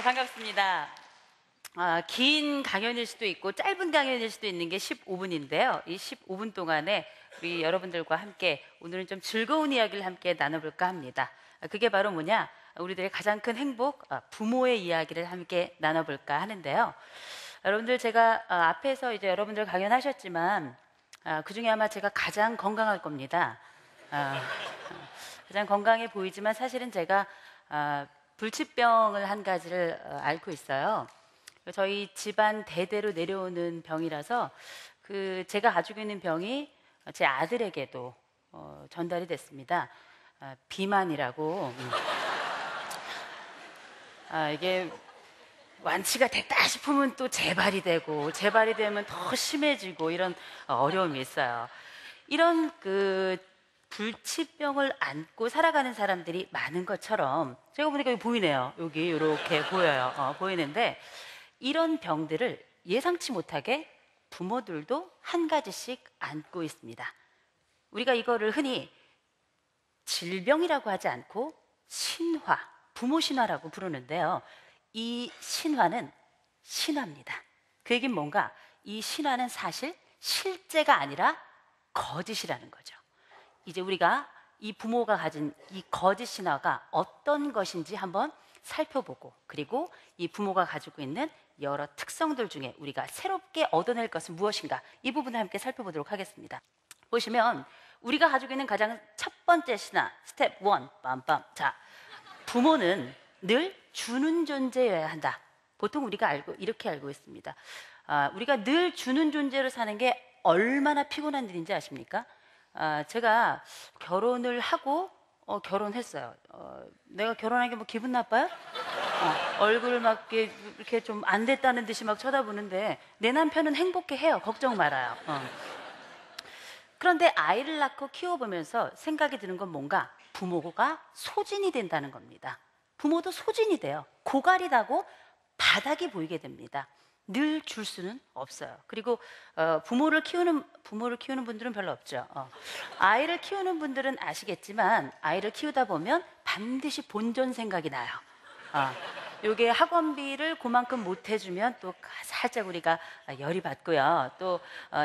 반갑습니다. 긴 강연일 수도 있고 짧은 강연일 수도 있는 게 15분인데요. 이 15분 동안에 우리 여러분들과 함께 오늘은 좀 즐거운 이야기를 함께 나눠볼까 합니다. 그게 바로 뭐냐? 우리들의 가장 큰 행복, 부모의 이야기를 함께 나눠볼까 하는데요. 여러분들 제가 앞에서 이제 여러분들 강연하셨지만 그중에 아마 제가 가장 건강할 겁니다. 가장 건강해 보이지만 사실은 제가 불치병을 한 가지를 앓고 있어요. 저희 집안 대대로 내려오는 병이라서 제가 가지고 있는 병이 제 아들에게도 전달이 됐습니다. 비만이라고. 이게 완치가 됐다 싶으면 또 재발이 되고 재발이 되면 더 심해지고 이런 어려움이 있어요. 이런 불치병을 안고 살아가는 사람들이 많은 것처럼 제가 보니까 여기 보이네요. 여기 이렇게 보여요. 보이는데 이런 병들을 예상치 못하게 부모들도 한 가지씩 안고 있습니다. 우리가 이거를 흔히 질병이라고 하지 않고 신화, 부모 신화라고 부르는데요. 이 신화는 신화입니다. 그 얘기는 뭔가 이 신화는 사실 실제가 아니라 거짓이라는 거죠. 이제 우리가 이 부모가 가진 이 거짓 신화가 어떤 것인지 한번 살펴보고 그리고 이 부모가 가지고 있는 여러 특성들 중에 우리가 새롭게 얻어낼 것은 무엇인가 이 부분을 함께 살펴보도록 하겠습니다. 보시면 우리가 가지고 있는 가장 첫 번째 신화 스텝 1 빰빰. 자, 부모는 늘 주는 존재여야 한다. 보통 우리가 이렇게 알고 있습니다. 우리가 늘 주는 존재로 사는 게 얼마나 피곤한 일인지 아십니까? 제가 결혼을 하고 결혼했어요. 내가 결혼한 게 뭐 기분 나빠요? 얼굴 막 이렇게 좀 안 됐다는 듯이 막 쳐다보는데 내 남편은 행복해해요. 걱정 말아요. 그런데 아이를 낳고 키워보면서 생각이 드는 건 뭔가 부모가 소진이 된다는 겁니다. 부모도 소진이 돼요. 고갈이 나고 바닥이 보이게 됩니다. 늘 줄 수는 없어요. 그리고 부모를 키우는 분들은 별로 없죠. 아이를 키우는 분들은 아시겠지만 아이를 키우다 보면 반드시 본전 생각이 나요. 요게 학원비를 그만큼 못 해주면 또 살짝 우리가 열이 받고요. 또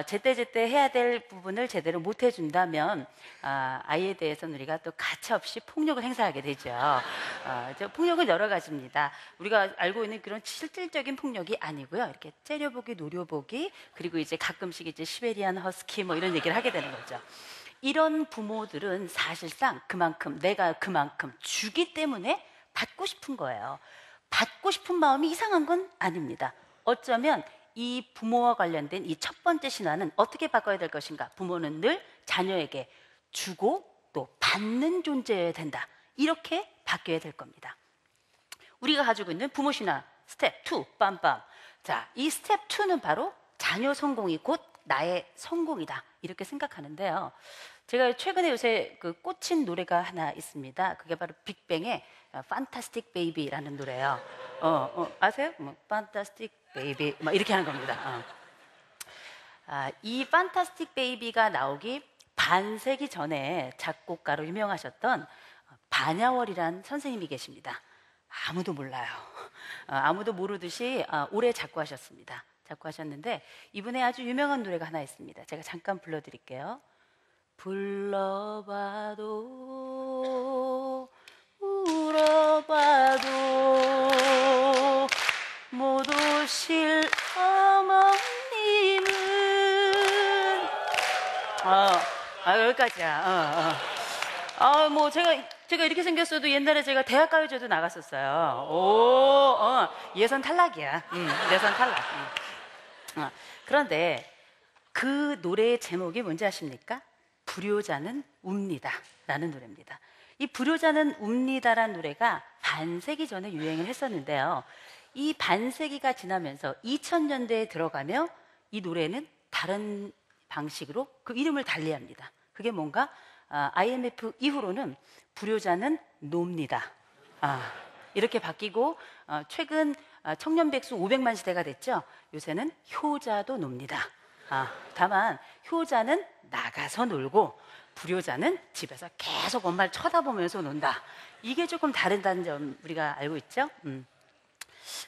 제때제때 해야 될 부분을 제대로 못 해준다면 아이에 대해서는 우리가 또 가차없이 폭력을 행사하게 되죠. 폭력은 여러 가지입니다. 우리가 알고 있는 그런 실질적인 폭력이 아니고요. 이렇게 째려보기, 노려보기, 그리고 이제 가끔씩 이제 시베리안 허스키 뭐 이런 얘기를 하게 되는 거죠. 이런 부모들은 사실상 내가 그만큼 주기 때문에 받고 싶은 거예요. 받고 싶은 마음이 이상한 건 아닙니다. 어쩌면 이 부모와 관련된 이 첫 번째 신화는 어떻게 바꿔야 될 것인가? 부모는 늘 자녀에게 주고 또 받는 존재여야 된다. 이렇게 바뀌어야 될 겁니다. 우리가 가지고 있는 부모 신화 스텝 2 빰빰. 자, 이 스텝 2는 바로 자녀 성공이 곧 나의 성공이다. 이렇게 생각하는데요. 제가 최근에 요새 꽂힌 노래가 하나 있습니다. 그게 바로 빅뱅의 Fantastic Baby라는 노래예요. 아세요? Fantastic Baby 막 이렇게 하는 겁니다. 이 Fantastic Baby가 나오기 반세기 전에 작곡가로 유명하셨던 반야월이란 선생님이 계십니다. 아무도 몰라요. 아무도 모르듯이 오래 작곡하셨습니다. 작곡하셨는데 이분의 아주 유명한 노래가 하나 있습니다. 제가 잠깐 불러드릴게요. 불러봐도 울어봐도 못 오실 어머님은 여기까지야. 뭐 제가 이렇게 생겼어도 옛날에 제가 대학가요제도 나갔었어요. 예선 탈락이야. 예선 탈락. 그런데 그 노래의 제목이 뭔지 아십니까? 불효자는 웁니다 라는 노래입니다. 이 불효자는 웁니다라는 노래가 반세기 전에 유행을 했었는데요. 이 반세기가 지나면서 2000년대에 들어가며 이 노래는 다른 방식으로 그 이름을 달리합니다. 그게 뭔가 IMF 이후로는 불효자는 놉니다. 이렇게 바뀌고 최근 청년 백수 500만 시대가 됐죠. 요새는 효자도 놉니다. 다만 효자는 나가서 놀고 불효자는 집에서 계속 엄마를 쳐다보면서 논다. 이게 조금 다르다는 점 우리가 알고 있죠.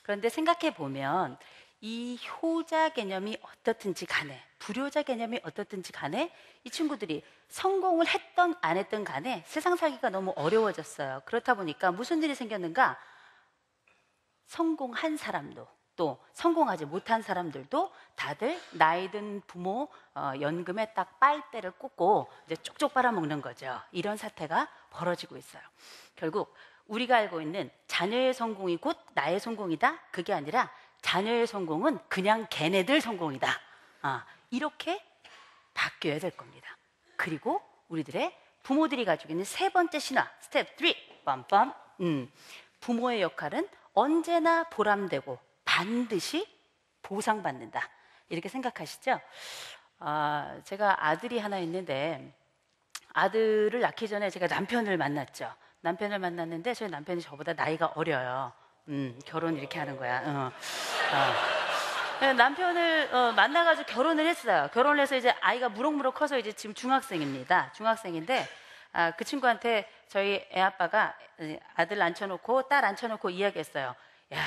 그런데 생각해 보면 이 효자 개념이 어떻든지 간에, 불효자 개념이 어떻든지 간에 이 친구들이 성공을 했던 안 했던 간에 세상 살기가 너무 어려워졌어요. 그렇다 보니까 무슨 일이 생겼는가? 성공한 사람도 또 성공하지 못한 사람들도 다들 나이 든 부모 연금에 딱 빨대를 꽂고 이제 쪽쪽 빨아먹는 거죠. 이런 사태가 벌어지고 있어요. 결국 우리가 알고 있는 자녀의 성공이 곧 나의 성공이다, 그게 아니라 자녀의 성공은 그냥 걔네들 성공이다, 이렇게 바뀌어야 될 겁니다. 그리고 우리들의 부모들이 가지고 있는 세 번째 신화 스텝 3 빰빰, 부모의 역할은 언제나 보람되고 반드시 보상받는다, 이렇게 생각하시죠? 제가 아들이 하나 있는데 아들을 낳기 전에 제가 남편을 만났죠. 남편을 만났는데 저희 남편이 저보다 나이가 어려요. 결혼 이렇게 하는 거야. 남편을 만나가지고 결혼을 했어요. 결혼을 해서 이제 아이가 무럭무럭 커서 이제 지금 중학생입니다. 중학생인데 그 친구한테 저희 애 아빠가 아들 앉혀놓고 딸 앉혀놓고 이야기했어요. 야,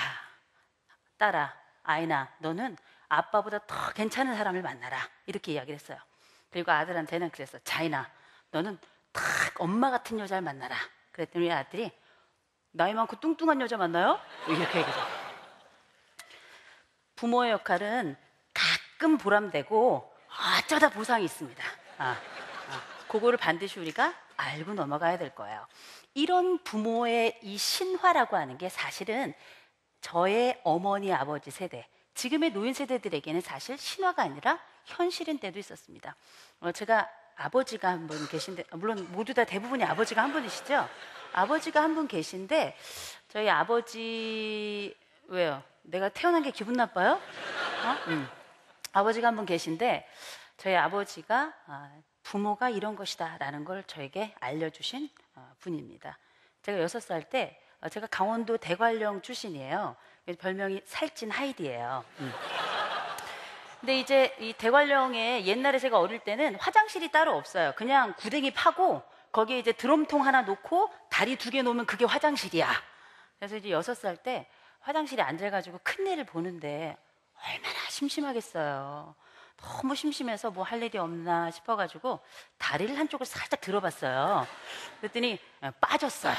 딸아, 아이나, 너는 아빠보다 더 괜찮은 사람을 만나라, 이렇게 이야기를 했어요. 그리고 아들한테는 그랬어. 자이나, 너는 딱 엄마 같은 여자를 만나라. 그랬더니 우리 아들이 나이 많고 뚱뚱한 여자 만나요? 이렇게 얘기해요. 부모의 역할은 가끔 보람되고 어쩌다 보상이 있습니다. 그거를 반드시 우리가 알고 넘어가야 될 거예요. 이런 부모의 이 신화라고 하는 게 사실은 저의 어머니 아버지 세대, 지금의 노인 세대들에게는 사실 신화가 아니라 현실인 때도 있었습니다. 제가 아버지가 한 분 계신데, 물론 모두 다 대부분이 아버지가 한 분이시죠. 아버지가 한 분 계신데 저희 아버지, 왜요? 내가 태어난 게 기분 나빠요? 아버지가 한 분 계신데 저희 아버지가 부모가 이런 것이다 라는 걸 저에게 알려주신 분입니다. 제가 6살 때, 제가 강원도 대관령 출신이에요. 별명이 살찐 하이디예요. 근데 이제 이 대관령에 옛날에 제가 어릴 때는 화장실이 따로 없어요. 그냥 구덩이 파고 거기에 이제 드럼통 하나 놓고 다리 2개 놓으면 그게 화장실이야. 그래서 이제 6살 때 화장실에 앉아가지고 큰일을 보는데 얼마나 심심하겠어요. 너무 심심해서 뭐 할 일이 없나 싶어가지고 다리를 한쪽을 살짝 들어봤어요. 그랬더니 빠졌어요.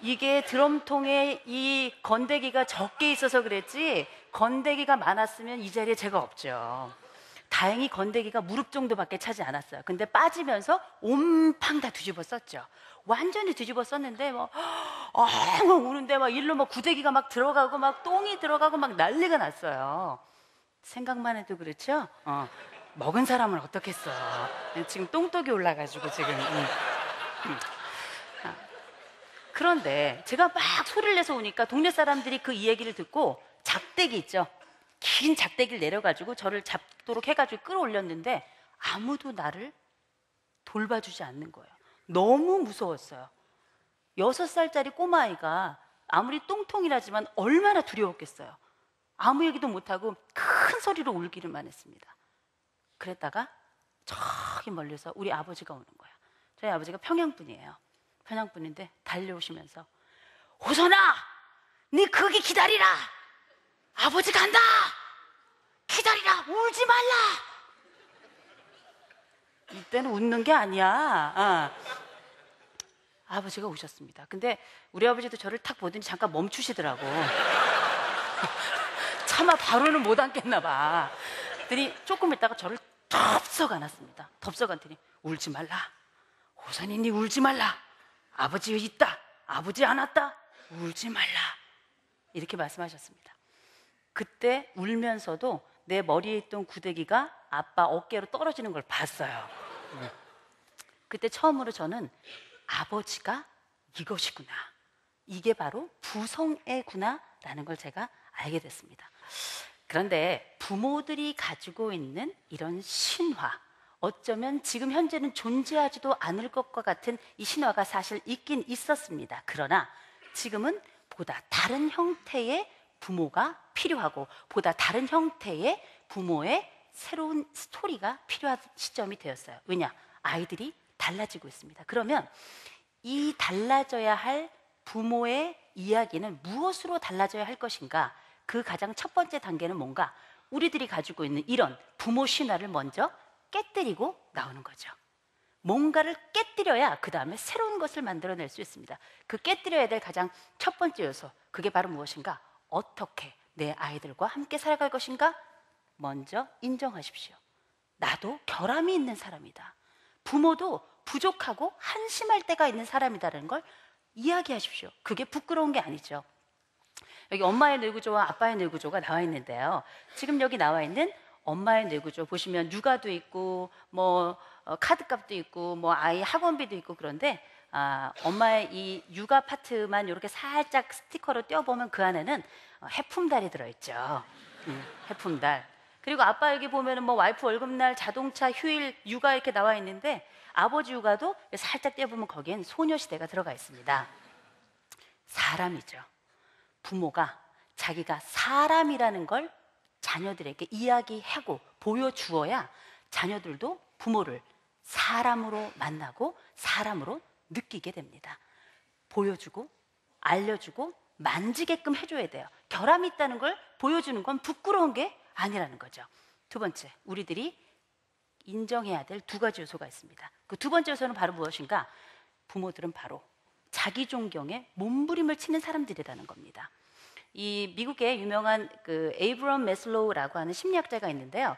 이게 드럼통에 이 건더기가 적게 있어서 그랬지 건더기가 많았으면 이 자리에 제가 없죠. 다행히 건더기가 무릎 정도밖에 차지 않았어요. 근데 빠지면서 온팡 다 뒤집어 썼죠. 완전히 뒤집어 썼는데 막 우는데 막 일로 막 구데기가 막 들어가고 막 똥이 들어가고 막 난리가 났어요. 생각만 해도 그렇죠? 먹은 사람은 어떻겠어. 지금 똥독이 올라가지고 지금. 그런데 제가 막 소리를 내서 오니까 동네 사람들이 그 이야기를 듣고 작대기 있죠. 긴 작대기를 내려가지고 저를 잡도록 해가지고 끌어올렸는데 아무도 나를 돌봐주지 않는 거예요. 너무 무서웠어요. 6살짜리 꼬마아이가 아무리 똥통이라지만 얼마나 두려웠겠어요. 아무 얘기도 못하고 큰 소리로 울기를만 했습니다. 그랬다가 저기 멀리서 우리 아버지가 오는 거예요. 저희 아버지가 평양분이에요. 평양분인데 달려오시면서 호선아, 네 거기 기다리라. 아버지 간다. 기다리라. 울지 말라. 이때는 웃는 게 아니야. 아버지가 오셨습니다. 근데 우리 아버지도 저를 탁 보더니 잠깐 멈추시더라고. 차마 바로는 못 앉겠나 봐. 그랬더니 조금 있다가 저를 덥석 안았습니다. 덥석 안더니 울지 말라. 호선이 네 울지 말라. 아버지 있다. 아버지 안 왔다. 울지 말라. 이렇게 말씀하셨습니다. 그때 울면서도 내 머리에 있던 구데기가 아빠 어깨로 떨어지는 걸 봤어요. 그때 처음으로 저는 아버지가 이것이구나. 이게 바로 부성애구나 라는 걸 제가 알게 됐습니다. 그런데 부모들이 가지고 있는 이런 신화, 어쩌면 지금 현재는 존재하지도 않을 것과 같은 이 신화가 사실 있긴 있었습니다. 그러나 지금은 보다 다른 형태의 부모가 필요하고 보다 다른 형태의 부모의 새로운 스토리가 필요한 시점이 되었어요. 왜냐? 아이들이 달라지고 있습니다. 그러면 이 달라져야 할 부모의 이야기는 무엇으로 달라져야 할 것인가? 그 가장 첫 번째 단계는 뭔가? 우리들이 가지고 있는 이런 부모 신화를 먼저 깨뜨리고 나오는 거죠. 뭔가를 깨뜨려야 그 다음에 새로운 것을 만들어낼 수 있습니다. 그 깨뜨려야 될 가장 첫 번째 요소, 그게 바로 무엇인가? 어떻게 내 아이들과 함께 살아갈 것인가? 먼저 인정하십시오. 나도 결함이 있는 사람이다. 부모도 부족하고 한심할 때가 있는 사람이다라는 걸 이야기하십시오. 그게 부끄러운 게 아니죠. 여기 엄마의 뇌구조와 아빠의 뇌구조가 나와 있는데요. 지금 여기 나와 있는 엄마의 뇌구조 보시면 육아도 있고 뭐 카드값도 있고 뭐 아이 학원비도 있고 그런데 엄마의 이 육아 파트만 이렇게 살짝 스티커로 떼어보면 그 안에는 해품달이 들어있죠. 해품달. 그리고 아빠 여기 보면은 뭐 와이프 월급날, 자동차, 휴일, 육아 이렇게 나와 있는데 아버지 육아도 살짝 떼어보면 거기엔 소녀시대가 들어가 있습니다. 사람이죠. 부모가 자기가 사람이라는 걸 자녀들에게 이야기하고 보여주어야 자녀들도 부모를 사람으로 만나고 사람으로 느끼게 됩니다. 보여주고 알려주고 만지게끔 해줘야 돼요. 결함이 있다는 걸 보여주는 건 부끄러운 게 아니라는 거죠. 두 번째, 우리들이 인정해야 될 두 가지 요소가 있습니다. 그 두 번째 요소는 바로 무엇인가? 부모들은 바로 자기 존경에 몸부림을 치는 사람들이라는 겁니다. 이 미국의 유명한 그 에이브럼 매슬로우라고 하는 심리학자가 있는데요.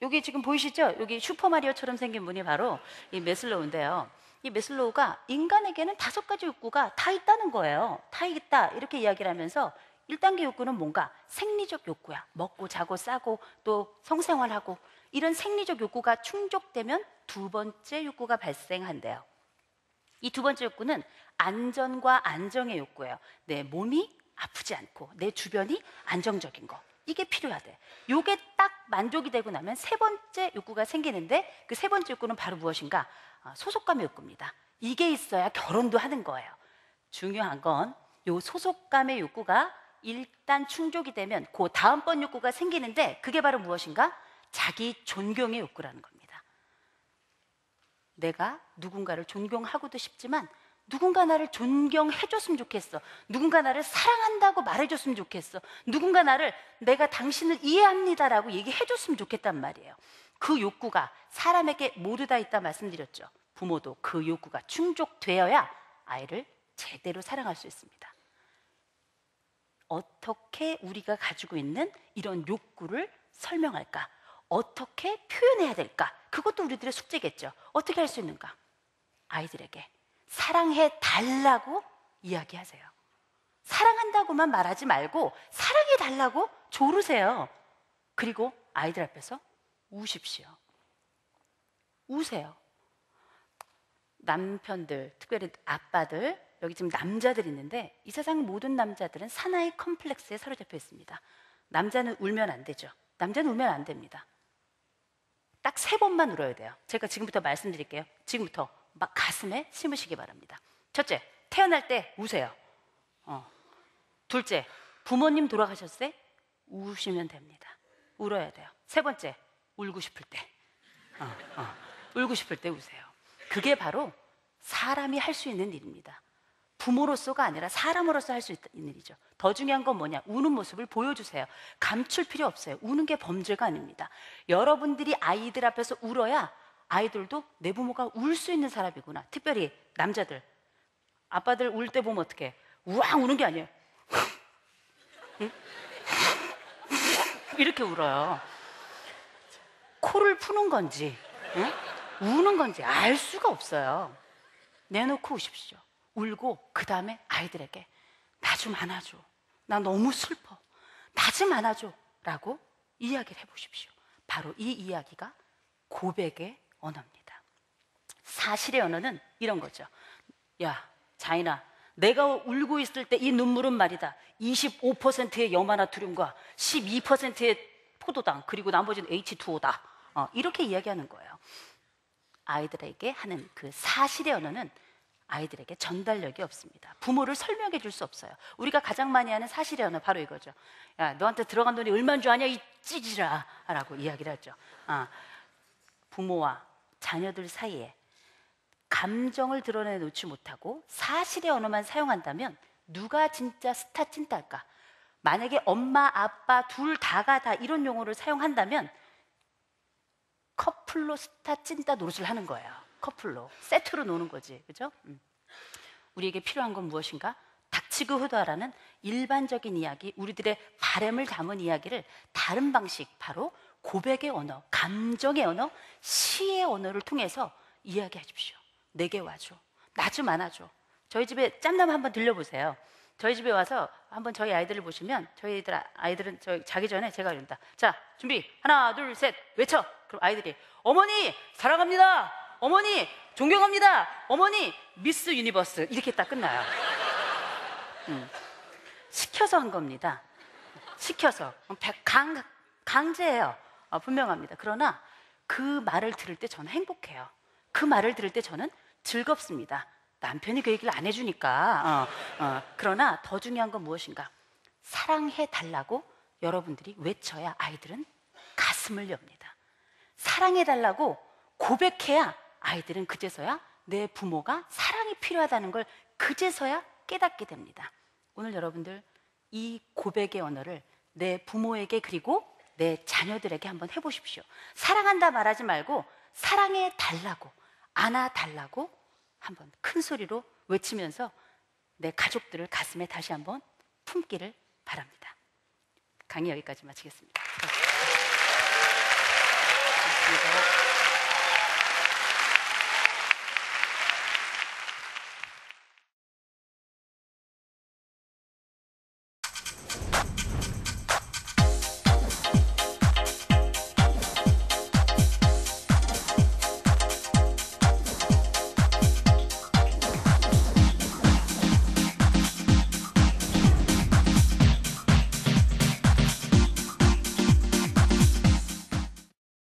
여기 지금 보이시죠? 여기 슈퍼마리오처럼 생긴 분이 바로 이 매슬로우인데요. 이 매슬로우가 인간에게는 5가지 욕구가 다 있다는 거예요. 다 있다 이렇게 이야기를 하면서 1단계 욕구는 뭔가? 생리적 욕구야. 먹고 자고 싸고 또 성생활하고 이런 생리적 욕구가 충족되면 두 번째 욕구가 발생한대요. 이 두 번째 욕구는 안전과 안정의 욕구예요. 내 몸이 아프지 않고 내 주변이 안정적인 거. 이게 필요하대. 이게 딱 만족이 되고 나면 세 번째 욕구가 생기는데 그 세 번째 욕구는 바로 무엇인가? 소속감의 욕구입니다. 이게 있어야 결혼도 하는 거예요. 중요한 건 이 소속감의 욕구가 일단 충족이 되면 그 다음번 욕구가 생기는데 그게 바로 무엇인가? 자기 존경의 욕구라는 겁니다. 내가 누군가를 존경하고도 싶지만 누군가 나를 존경해줬으면 좋겠어. 누군가 나를 사랑한다고 말해줬으면 좋겠어. 누군가 나를 내가 당신을 이해합니다라고 얘기해줬으면 좋겠단 말이에요. 그 욕구가 사람에게 모두 다 있다 말씀드렸죠. 부모도 그 욕구가 충족되어야 아이를 제대로 사랑할 수 있습니다. 어떻게 우리가 가지고 있는 이런 욕구를 설명할까? 어떻게 표현해야 될까? 그것도 우리들의 숙제겠죠. 어떻게 할 수 있는가? 아이들에게 사랑해 달라고 이야기하세요. 사랑한다고만 말하지 말고 사랑해 달라고 조르세요. 그리고 아이들 앞에서 우십시오. 우세요. 남편들, 특별히 아빠들, 여기 지금 남자들 있는데 이 세상 모든 남자들은 사나이 컴플렉스에 사로잡혀 있습니다. 남자는 울면 안 되죠. 남자는 울면 안 됩니다. 딱 3번만 울어야 돼요. 제가 지금부터 말씀드릴게요. 지금부터 막 가슴에 심으시기 바랍니다. 첫째, 태어날 때 우세요. 둘째, 부모님 돌아가셨을 때 우시면 됩니다. 울어야 돼요. 세 번째, 울고 싶을 때. 울고 싶을 때 우세요. 그게 바로 사람이 할 수 있는 일입니다. 부모로서가 아니라 사람으로서 할 수 있는 일이죠. 더 중요한 건 뭐냐? 우는 모습을 보여주세요. 감출 필요 없어요. 우는 게 범죄가 아닙니다. 여러분들이 아이들 앞에서 울어야 아이들도 내 부모가 울 수 있는 사람이구나. 특별히 남자들, 아빠들 울 때 보면 어떡해? 우왕 우는 게 아니에요. 응? 이렇게 울어요. 코를 푸는 건지 응? 우는 건지 알 수가 없어요. 내놓고 우십시오. 울고 그 다음에 아이들에게 나 좀 안아줘. 나 너무 슬퍼. 나 좀 안아줘. 라고 이야기를 해보십시오. 바로 이 이야기가 고백의 언어입니다. 사실의 언어는 이런 거죠. 야, 자인아, 내가 울고 있을 때 이 눈물은 말이다. 25%의 염화나트륨과 12%의 포도당 그리고 나머지는 H2O다. 이렇게 이야기하는 거예요. 아이들에게 하는 그 사실의 언어는 아이들에게 전달력이 없습니다. 부모를 설명해 줄 수 없어요. 우리가 가장 많이 하는 사실의 언어 바로 이거죠. 야, 너한테 들어간 돈이 얼마인 줄 아냐 이 찌질아 라고 이야기를 하죠. 부모와 자녀들 사이에 감정을 드러내놓지 못하고 사실의 언어만 사용한다면 누가 진짜 스타 찐따일까? 만약에 엄마, 아빠 둘 다가 다 이런 용어를 사용한다면 커플로 스타 찐따 노릇을 하는 거예요. 커플로 세트로 노는 거지, 그죠? 우리에게 필요한 건 무엇인가? 닥치고 효도하라는 일반적인 이야기, 우리들의 바램을 담은 이야기를 다른 방식, 바로 고백의 언어, 감정의 언어, 시의 언어를 통해서 이야기하십시오. 내게 와줘, 나 좀 안아줘. 저희 집에 짬남 한번 들려보세요. 저희 집에 와서 한번 저희 아이들을 보시면 아이들은 저 자기 전에 제가 이런다. 자, 준비, 하나 둘 셋 외쳐. 그럼 아이들이 어머니 사랑합니다, 어머니 존경합니다, 어머니 미스 유니버스, 이렇게 딱 끝나요. 시켜서 한 겁니다. 시켜서 강제예요. 분명합니다. 그러나 그 말을 들을 때 저는 행복해요. 그 말을 들을 때 저는 즐겁습니다. 남편이 그 얘기를 안 해주니까. 그러나 더 중요한 건 무엇인가? 사랑해달라고 여러분들이 외쳐야 아이들은 가슴을 엽니다. 사랑해달라고 고백해야 아이들은 그제서야 내 부모가 사랑이 필요하다는 걸 그제서야 깨닫게 됩니다. 오늘 여러분들 이 고백의 언어를 내 부모에게 그리고 내 자녀들에게 한번 해보십시오. 사랑한다 말하지 말고 사랑해달라고, 안아달라고 한번 큰 소리로 외치면서 내 가족들을 가슴에 다시 한번 품기를 바랍니다. 강의 여기까지 마치겠습니다.